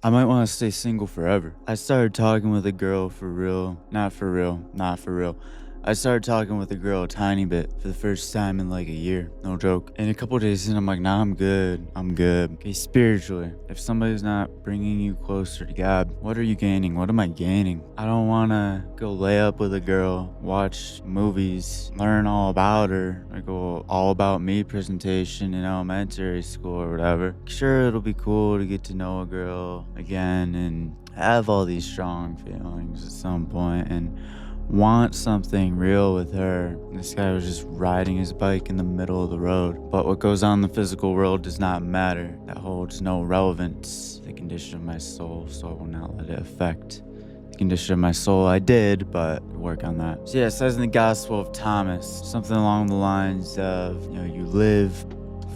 I might want to stay single forever. I started talking with a girl for real, not for real, not for real. I started talking with a girl a tiny bit for the first time in like a year, no joke. And a couple days in, I'm like, nah, I'm good. I'm good. Okay, spiritually, if somebody's not bringing you closer to God, what are you gaining? What am I gaining? I don't want to go lay up with a girl, watch movies, learn all about her, or go all about me presentation in elementary school or whatever. Sure, it'll be cool to get to know a girl again and have all these strong feelings at some point and want something real with her. This guy was just riding his bike in the middle of the road. But what goes on in the physical world does not matter. That holds no relevance to the condition of my soul, so I will not let it affect the condition of my soul. I did, but work on that. So yeah, it says in the Gospel of Thomas, something along the lines of, you live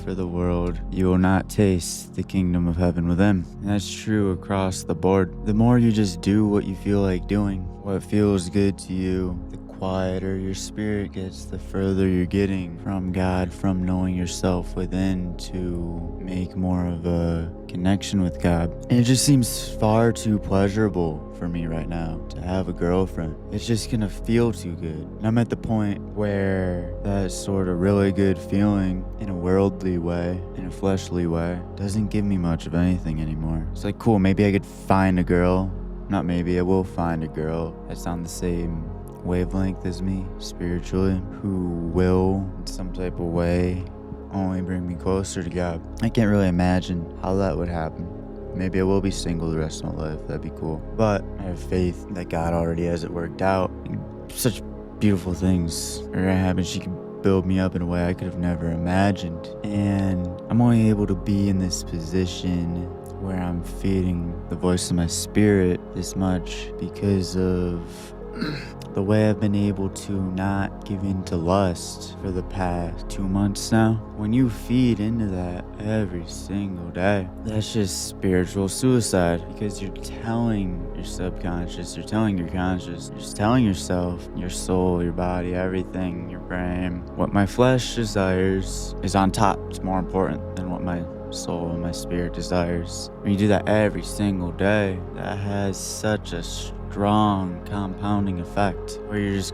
for the world, you will not taste the kingdom of heaven within. And that's true across the board. The more you just do what you feel like doing, what feels good to you, the quieter your spirit gets, the further you're getting from God, from knowing yourself within to make more of a connection with God. And it just seems far too pleasurable for me right now to have a girlfriend. It's just gonna feel too good. And I'm at the point where that sort of really good feeling in a worldly way, in a fleshly way, doesn't give me much of anything anymore. It's like, cool, maybe I could find a girl. Not maybe, I will find a girl that's on the same wavelength as me spiritually, who will, in some type of way, only bring me closer to God. I can't really imagine how that would happen. Maybe I will be single the rest of my life. That'd be cool. But I have faith that God already has it worked out. Such beautiful things are gonna happen. She can build me up in a way I could have never imagined. And I'm only able to be in this position where I'm feeding the voice of my spirit this much because of the way I've been able to not give in to lust for the past 2 months now. When you feed into that every single day, that's just spiritual suicide, because you're telling your subconscious, you're telling your conscious, you're just telling yourself, your soul, your body, everything, your brain, what my flesh desires is on top. It's more important than what my soul and my spirit desires. When you do that every single day, that has such a strong compounding effect where you're just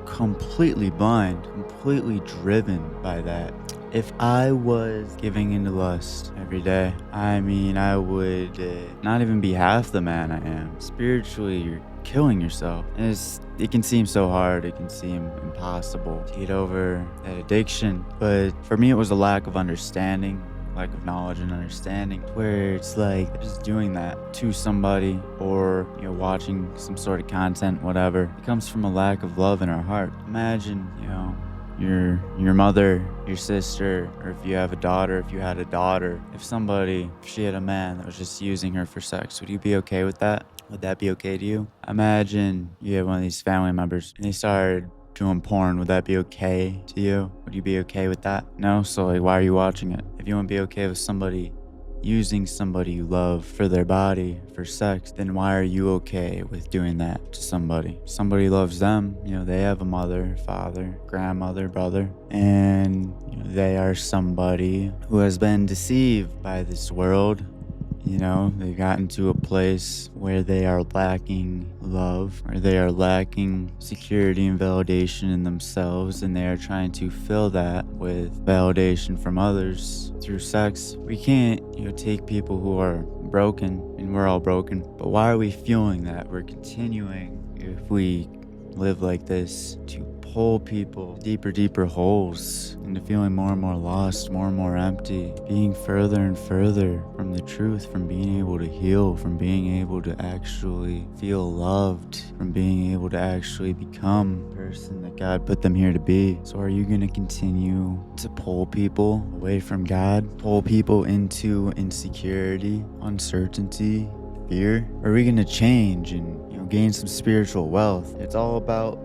completely blind, completely driven by that. If I was giving into lust every day, I would not even be half the man I am. Spiritually, you're killing yourself. And it can seem so hard, it can seem impossible to get over that addiction. But for me, it was a lack of understanding, lack of knowledge and understanding, where it's like just doing that to somebody or watching some sort of content, whatever. It comes from a lack of love in our heart. Imagine your mother, your sister, or if you have a daughter, if you had a daughter, if she had a man that was just using her for sex, would you be okay with that? Would that be okay to you? Imagine you have one of these family members and they started doing porn. Would that be okay to you? Would you be okay with that? No? So why are you watching it? If you wouldn't be okay with somebody using somebody you love for their body, for sex, then why are you okay with doing that to somebody? Somebody loves them, they have a mother, father, grandmother, brother, and they are somebody who has been deceived by this world. They've gotten to a place where they are lacking love, or they are lacking security and validation in themselves, and they are trying to fill that with validation from others through sex. We can't, take people who are broken, and we're all broken, but why are we fueling that? We're continuing, if we live like this, to pull people deeper holes into feeling more and more lost, more and more empty, being further and further from the truth, from being able to heal, from being able to actually feel loved, from being able to actually become the person that God put them here to be. So are you going to continue to pull people away from God, pull people into insecurity, uncertainty, fear? Or are we going to change and gain some spiritual wealth? It's all about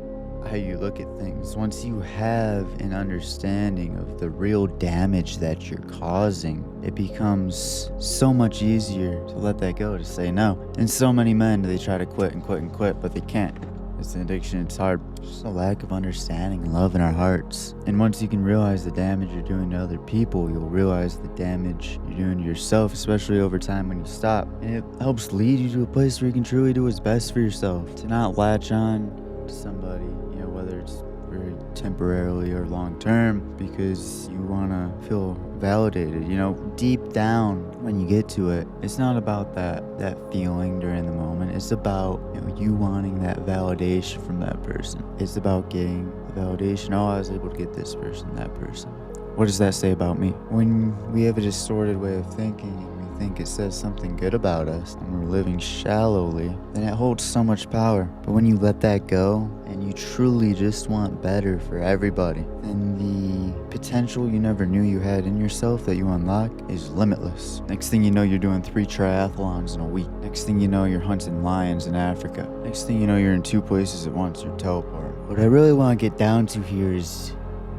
how you look at things. Once you have an understanding of the real damage that you're causing, it becomes so much easier to let that go, to say no. And so many men, they try to quit and quit and quit, but they can't. It's an addiction. It's hard. Just a lack of understanding and love in our hearts. And once you can realize the damage you're doing to other people, you'll realize the damage you're doing to yourself, especially over time when you stop. And it helps lead you to a place where you can truly do what's best for yourself. To not latch on to somebody, whether it's very temporarily or long term, because you want to feel validated. Deep down when you get to it, it's not about that feeling during the moment. It's about you wanting that validation from that person. It's about getting the validation. Oh, I was able to get this person, that person. What does that say about me? When we have a distorted way of thinking and we think it says something good about us and we're living shallowly, then it holds so much power. But when you let that go and you truly just want better for everybody, then the potential you never knew you had in yourself that you unlock is limitless. Next thing you know, you're doing 3 triathlons in a week. Next thing you know, you're hunting lions in Africa. Next thing you know, you're in 2 places at once. You're teleporting. What I really want to get down to here is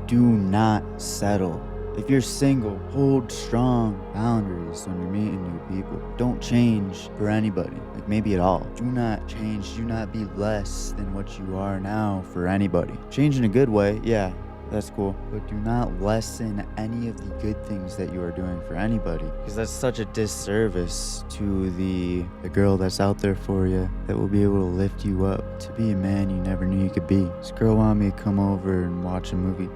do not settle. If you're single, hold strong boundaries when you're meeting new people. Don't change for anybody, maybe at all. Do not change, do not be less than what you are now for anybody. Change in a good way, yeah, that's cool. But do not lessen any of the good things that you are doing for anybody, because that's such a disservice to the girl that's out there for you, that will be able to lift you up to be a man you never knew you could be. This girl wanted me to come over and watch a movie.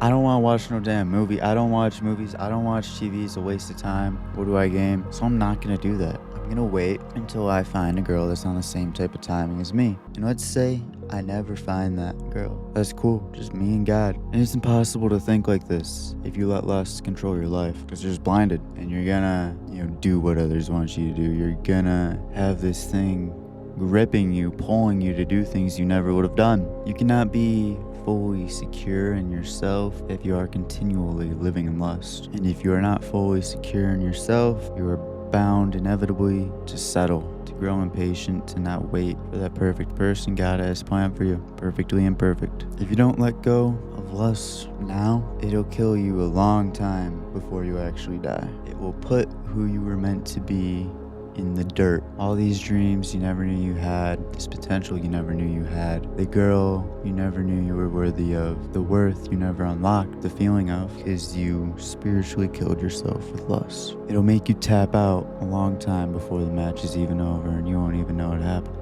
I don't want to watch no damn movie. I don't watch movies. I don't watch TV. It's a waste of time. What do I gain? So I'm not going to do that. I'm going to wait until I find a girl that's on the same type of timing as me. And let's say I never find that girl. That's cool. Just me and God. And it's impossible to think like this if you let lust control your life, because you're just blinded and you're going to, do what others want you to do. You're going to have this thing gripping you, pulling you to do things you never would have done. You cannot be fully secure in yourself if you are continually living in lust. And if you are not fully secure in yourself, you are bound inevitably to settle, to grow impatient, to not wait for that perfect person God has planned for you, perfectly imperfect. If you don't let go of lust now, it'll kill you a long time before you actually die. It will put who you were meant to be in the dirt. All these dreams you never knew you had, this potential you never knew you had, the girl you never knew you were worthy of, the worth you never unlocked the feeling of, because you spiritually killed yourself with lust. It'll make you tap out a long time before the match is even over and you won't even know it happened.